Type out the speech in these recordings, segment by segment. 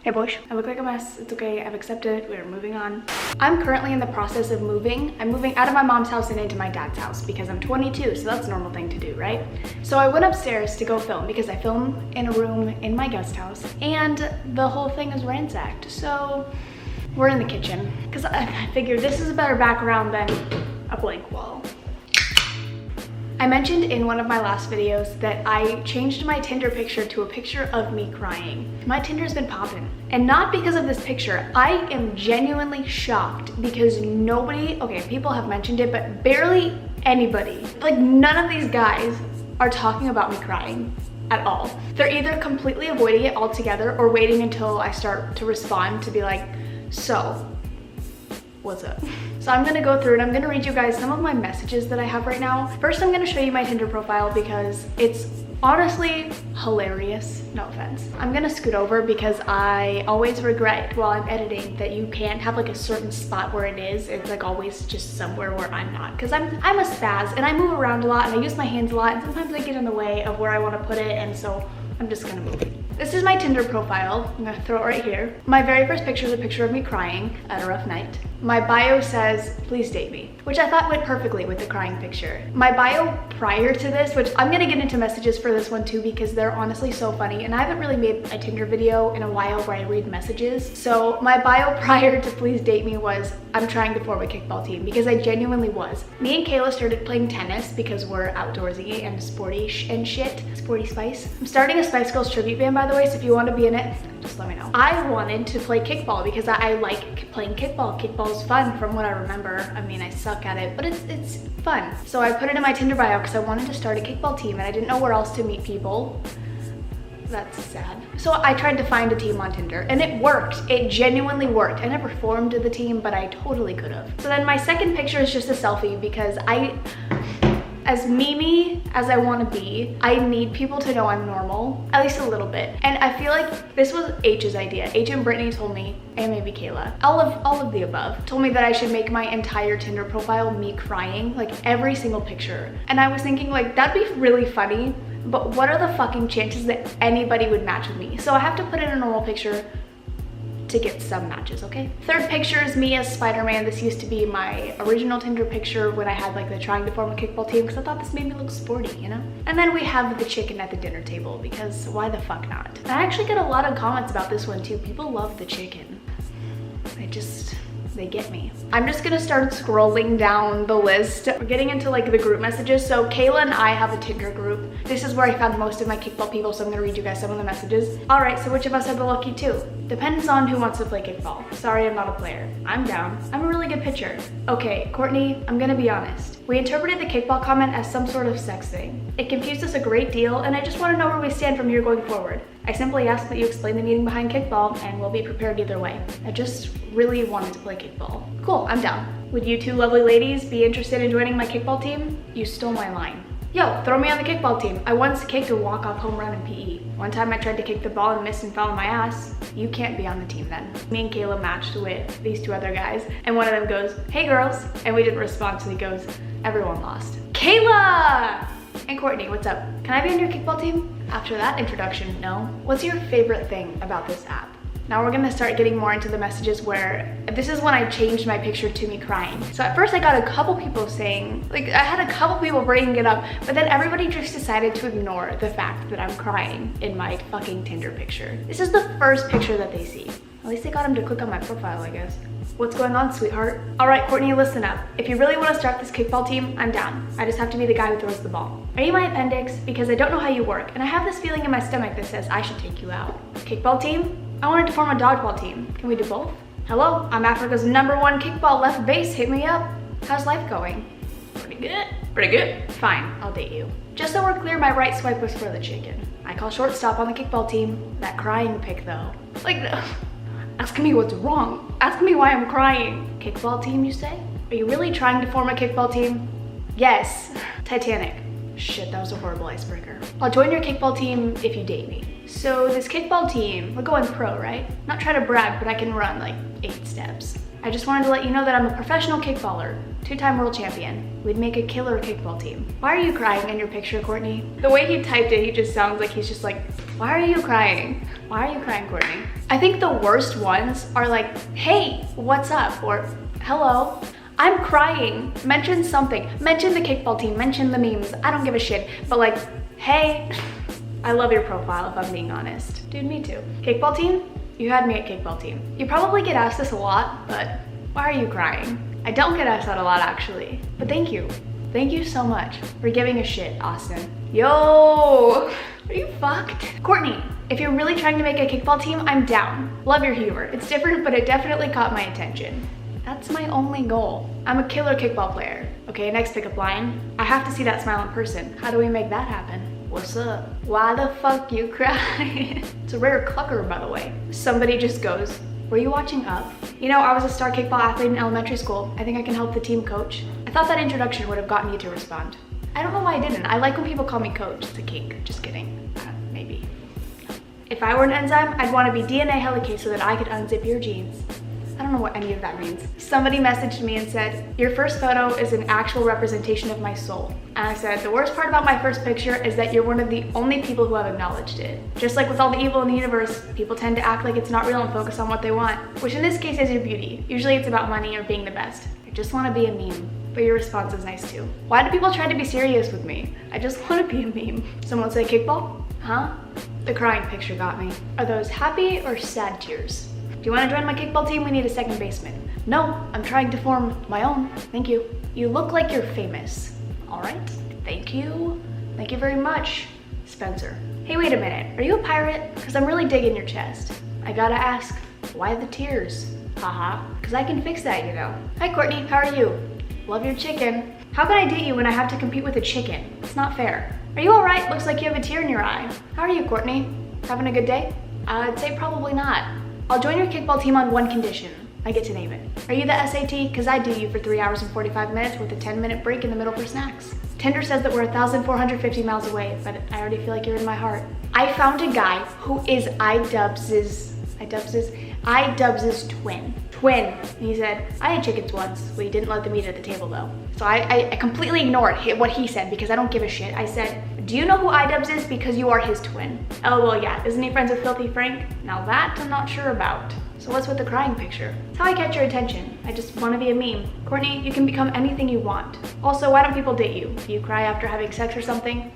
Hey boys, I look like a mess. It's okay, I've accepted it, we're moving on. I'm currently in the process of moving. I'm moving out of my mom's house and into my dad's house because I'm 22, so that's a normal thing to do, right? So I went upstairs to go film because I film in a room in my guest house and the whole thing is ransacked. So we're in the kitchen because I figured this is a better background than a blank wall. I mentioned in one of my last videos that I changed my Tinder picture to a picture of me crying. My Tinder's been popping, and not because of this picture. I am genuinely shocked because nobody, okay, people have mentioned it, but barely anybody, like none of these guys are talking about me crying at all. They're either completely avoiding it altogether or waiting until I start to respond to be like, so, what's up? So I'm gonna go through and I'm gonna read you guys some of my messages that I have right now. First, I'm gonna show you my Tinder profile because it's honestly hilarious, no offense. I'm gonna scoot over because I always regret while I'm editing that you can't have like a certain spot where it is. It's like always just somewhere where I'm not. Cause I'm a spaz and I move around a lot and I use my hands a lot and sometimes I get in the way of where I wanna put it, and so I'm just gonna move it. This is my Tinder profile. I'm gonna throw it right here. My very first picture is a picture of me crying at a rough night. My bio says, please date me, which I thought went perfectly with the crying picture. My bio prior to this, which I'm gonna get into messages for this one too because they're honestly so funny, and I haven't really made a Tinder video in a while where I read messages. So my bio prior to please date me was, I'm trying to form a kickball team, because I genuinely was. Me and Kayla started playing tennis because we're outdoorsy and sporty and shit. Sporty Spice. I'm starting a Spice Girls tribute band, by the way, so if you want to be in it, just let me know. I wanted to play kickball because I like playing kickball. Kickball is fun from what I remember. I mean, I suck at it, but it's fun. So I put it in my Tinder bio because I wanted to start a kickball team and I didn't know where else to meet people. That's sad. So I tried to find a team on Tinder and it worked. It genuinely worked. I never formed the team, but I totally could have. So then my second picture is just a selfie because as Mimi as I want to be, I need people to know I'm normal, at least a little bit. And I feel like this was H's idea. H and Brittany told me, and maybe Kayla, all of the above, told me that I should make my entire Tinder profile me crying, like every single picture. And I was thinking like, that'd be really funny, but what are the fucking chances that anybody would match with me? So I have to put in a normal picture to get some matches, okay? Third picture is me as Spider-Man. This used to be my original Tinder picture when I had like the trying to form a kickball team because I thought this made me look sporty, you know? And then we have the chicken at the dinner table because why the fuck not? And I actually get a lot of comments about this one too. People love the chicken. They get me. I'm just gonna start scrolling down the list. We're getting into like the group messages. So Kayla and I have a Tinder group. This is where I found most of my kickball people, so I'm gonna read you guys some of the messages. All right, so which of us are the lucky two? Depends on who wants to play kickball. Sorry, I'm not a player. I'm down. I'm a really good pitcher. Okay, Courtney, I'm gonna be honest. We interpreted the kickball comment as some sort of sex thing. It confused us a great deal, and I just wanna know where we stand from here going forward. I simply ask that you explain the meaning behind kickball, and we'll be prepared either way. I just really wanted to play kickball. Cool, I'm down. Would you two lovely ladies be interested in joining my kickball team? You stole my line. Yo, throw me on the kickball team. I once kicked a walk-off home run in PE. One time I tried to kick the ball and missed and fell on my ass. You can't be on the team then. Me and Kayla matched with these two other guys, and one of them goes, hey girls, and we didn't respond, so he goes, everyone lost. Kayla! And Courtney, what's up? Can I be on your kickball team? After that introduction, no. What's your favorite thing about this app? Now we're gonna start getting more into the messages where this is when I changed my picture to me crying. So at first I got a couple people saying, like I had a couple people bringing it up, but then everybody just decided to ignore the fact that I'm crying in my fucking Tinder picture. This is the first picture that they see. At least they got him to click on my profile, I guess. What's going on, sweetheart? All right, Courtney, listen up. If you really want to start this kickball team, I'm down. I just have to be the guy who throws the ball. Are you my appendix? Because I don't know how you work, and I have this feeling in my stomach that says I should take you out. Kickball team? I wanted to form a dodgeball team. Can we do both? Hello, I'm Africa's #1 kickball left base. Hit me up. How's life going? Pretty good. Pretty good. Fine, I'll date you. Just so we're clear, my right swipe was for the chicken. I call shortstop on the kickball team. That crying pic though. Like, asking me what's wrong. Asking me why I'm crying. Kickball team, you say? Are you really trying to form a kickball team? Yes. Titanic. Shit, that was a horrible icebreaker. I'll join your kickball team if you date me. So this kickball team, we're going pro, right? Not trying to brag, but I can run like 8 steps. I just wanted to let you know that I'm a professional kickballer, 2-time world champion. We'd make a killer kickball team. Why are you crying in your picture, Courtney? The way he typed it, he just sounds like he's just like, Why are you crying? Why are you crying, Courtney? I think the worst ones are like, hey, what's up? Or hello. I'm crying. Mention something. Mention the kickball team. Mention the memes. I don't give a shit. But like, hey, I love your profile if I'm being honest. Dude, me too. Kickball team? You had me at kickball team. You probably get asked this a lot, but why are you crying? I don't get asked that a lot actually, but thank you. Thank you so much for giving a shit, Austin. Yo, are you fucked? Courtney, if you're really trying to make a kickball team, I'm down. Love your humor. It's different, but it definitely caught my attention. That's my only goal. I'm a killer kickball player. Okay, next pickup line. I have to see that smile in person. How do we make that happen? What's up? Why the fuck you cry? It's a rare clucker, by the way. Somebody just goes, were you watching Up? You know, I was a star kickball athlete in elementary school. I think I can help the team coach. I thought that introduction would have gotten you to respond. I don't know why I didn't. I like when people call me coach. It's a kink. Just kidding. Maybe. If I were an enzyme, I'd want to be DNA helicase so that I could unzip your genes. I don't know what any of that means. Somebody messaged me and said, your first photo is an actual representation of my soul. And I said, the worst part about my first picture is that you're one of the only people who have acknowledged it. Just like with all the evil in the universe, people tend to act like it's not real and focus on what they want, which in this case is your beauty. Usually it's about money or being the best. I just want to be a meme. But your response is nice too. Why do people try to be serious with me? I just want to be a meme. Someone say kickball? Huh? The crying picture got me. Are those happy or sad tears? Do you want to join my kickball team? We need a second baseman. No, I'm trying to form my own. Thank you. You look like you're famous. All right, thank you. Thank you very much, Spencer. Hey, wait a minute. Are you a pirate? Because I'm really digging your chest. I gotta ask, why the tears? Haha, because I can fix that, you know. Hi, Courtney, how are you? Love your chicken. How can I date you when I have to compete with a chicken? It's not fair. Are you all right? Looks like you have a tear in your eye. How are you, Courtney? Having a good day? I'd say probably not. I'll join your kickball team on one condition. I get to name it. Are you the SAT? Because I do you for 3 hours and 45 minutes with a 10-minute break in the middle for snacks. Tinder says that we're 1,450 miles away, but I already feel like you're in my heart. I found a guy who is iDubbbz's twin. And he said, I had chickens once. We didn't let them eat at the table though. So I completely ignored what he said because I don't give a shit. I said, do you know who iDubbbz is? Because you are his twin. LOL, yeah. Isn't he friends with Filthy Frank? Now that I'm not sure about. So what's with the crying picture? It's how I catch your attention. I just want to be a meme. Courtney, you can become anything you want. Also, why don't people date you? Do you cry after having sex or something?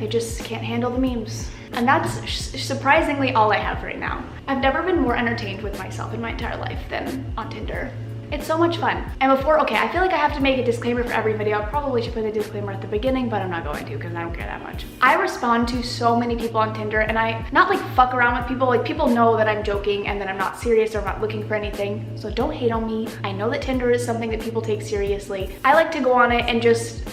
They just can't handle the memes. And that's surprisingly all I have right now. I've never been more entertained with myself in my entire life than on Tinder. It's so much fun. And before, okay, I feel like I have to make a disclaimer for every video. I probably should put a disclaimer at the beginning, but I'm not going to because I don't care that much. I respond to so many people on Tinder and I not like fuck around with people. Like people know that I'm joking and that I'm not serious or I'm not looking for anything. So don't hate on me. I know that Tinder is something that people take seriously. I like to go on it and just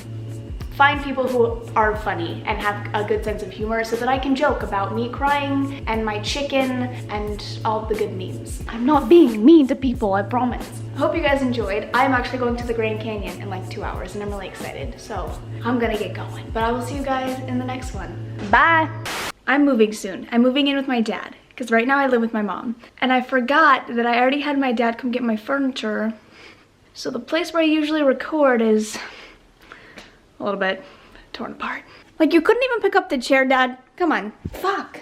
find people who are funny and have a good sense of humor so that I can joke about me crying and my chicken and all the good memes. I'm not being mean to people, I promise. I hope you guys enjoyed. I'm actually going to the Grand Canyon in like 2 hours and I'm really excited. So I'm gonna get going, but I will see you guys in the next one. Bye. I'm moving soon. I'm moving in with my dad because right now I live with my mom. And I forgot that I already had my dad come get my furniture. So the place where I usually record is a little bit torn apart. Like you couldn't even pick up the chair, Dad. Come on. Fuck.